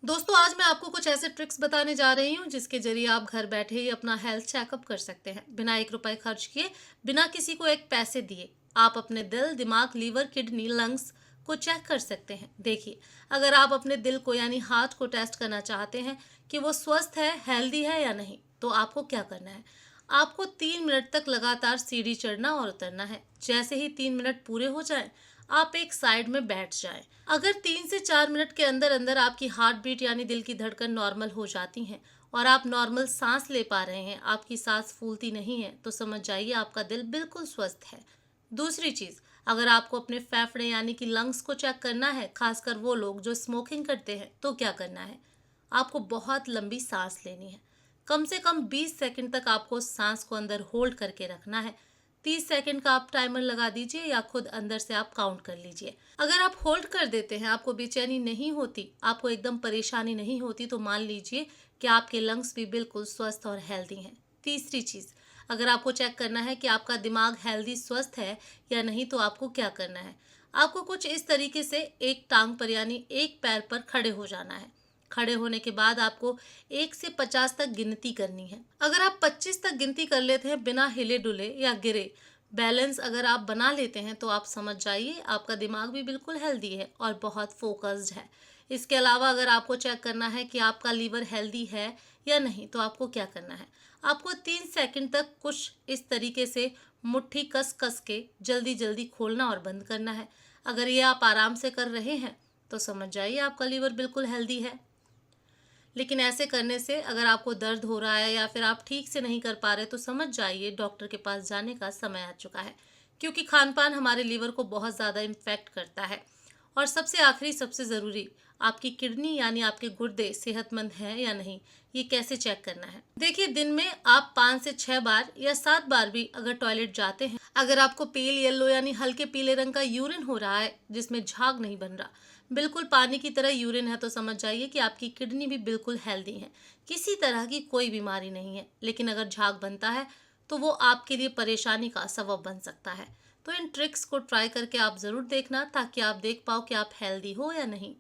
दोस्तों आज मैं आपको कुछ ऐसे ट्रिक्स बताने जा रही हूँ जिसके जरिए आप घर बैठे ही अपना हेल्थ चेकअप कर सकते हैं बिना 1 रुपए खर्च किए, बिना किसी को एक पैसे दिए। आप अपने दिल, दिमाग, लीवर, किडनी, लंग्स को चेक कर सकते हैं। देखिए, अगर आप अपने दिल को यानी हार्ट को टेस्ट करना चाहते हैं कि वो स्वस्थ है, हेल्दी है या नहीं, तो आपको क्या करना है। आपको 3 मिनट तक लगातार सीढ़ी चढ़ना और उतरना है। जैसे ही 3 मिनट पूरे हो जाएं, आप एक साइड में बैठ जाएं। अगर 3 से 4 मिनट के अंदर अंदर आपकी हार्ट बीट यानी दिल की धड़कन नॉर्मल हो जाती हैं और आप नॉर्मल सांस ले पा रहे हैं, आपकी सांस फूलती नहीं है, तो समझ जाइए आपका दिल बिल्कुल स्वस्थ है। दूसरी चीज, अगर आपको अपने फेफड़े यानी कि लंग्स को चेक करना है, खासकर वो लोग जो स्मोकिंग करते हैं, तो क्या करना है। आपको बहुत लंबी सांस लेनी है। कम से कम 20 सेकंड तक आपको सांस को अंदर होल्ड करके रखना है। 30 सेकंड का आप टाइमर लगा दीजिए या खुद अंदर से आप काउंट कर लीजिए। अगर आप होल्ड कर देते हैं, आपको बेचैनी नहीं होती, आपको एकदम परेशानी नहीं होती, तो मान लीजिए कि आपके लंग्स भी बिल्कुल स्वस्थ और हेल्दी हैं। तीसरी चीज, अगर आपको चेक करना है कि आपका दिमाग हेल्दी स्वस्थ है या नहीं, तो आपको क्या करना है। आपको कुछ इस तरीके से एक टांग पर यानी एक पैर पर खड़े हो जाना है। खड़े होने के बाद आपको 1 से 50 तक गिनती करनी है। अगर आप 25 तक गिनती कर लेते हैं बिना हिले डुले या गिरे, बैलेंस अगर आप बना लेते हैं, तो आप समझ जाइए आपका दिमाग भी बिल्कुल हेल्दी है और बहुत फोकस्ड है। इसके अलावा अगर आपको चेक करना है कि आपका लीवर हेल्दी है या नहीं, तो आपको क्या करना है। आपको 3 सेकंड तक कुछ इस तरीके से मुट्ठी कस कस के जल्दी जल्दी खोलना और बंद करना है। अगर ये आप आराम से कर रहे हैं, तो समझ जाइए आपका लीवर बिल्कुल हेल्दी है। लेकिन ऐसे करने से अगर आपको दर्द हो रहा है या फिर आप ठीक से नहीं कर पा रहे, तो समझ जाइए डॉक्टर के पास जाने का समय आ चुका है, क्योंकि खान पान हमारे लीवर को बहुत ज़्यादा इन्फेक्ट करता है। और सबसे आखिरी, सबसे ज़रूरी, आपकी किडनी यानी आपके गुर्दे सेहतमंद हैं या नहीं, ये कैसे चेक करना है। देखिए, दिन में आप 5 से 6 बार या 7 बार भी अगर टॉयलेट जाते हैं, अगर आपको पेल येलो यानी हल्के पीले रंग का यूरिन हो रहा है जिसमें झाग नहीं बन रहा, बिल्कुल पानी की तरह यूरिन है, तो समझ जाइए कि आपकी किडनी भी बिल्कुल हेल्दी है, किसी तरह की कोई बीमारी नहीं है। लेकिन अगर झाग बनता है, तो वो आपके लिए परेशानी का सबब बन सकता है। तो इन ट्रिक्स को ट्राई करके आप ज़रूर देखना, ताकि आप देख पाओ कि आप हेल्दी हो या नहीं।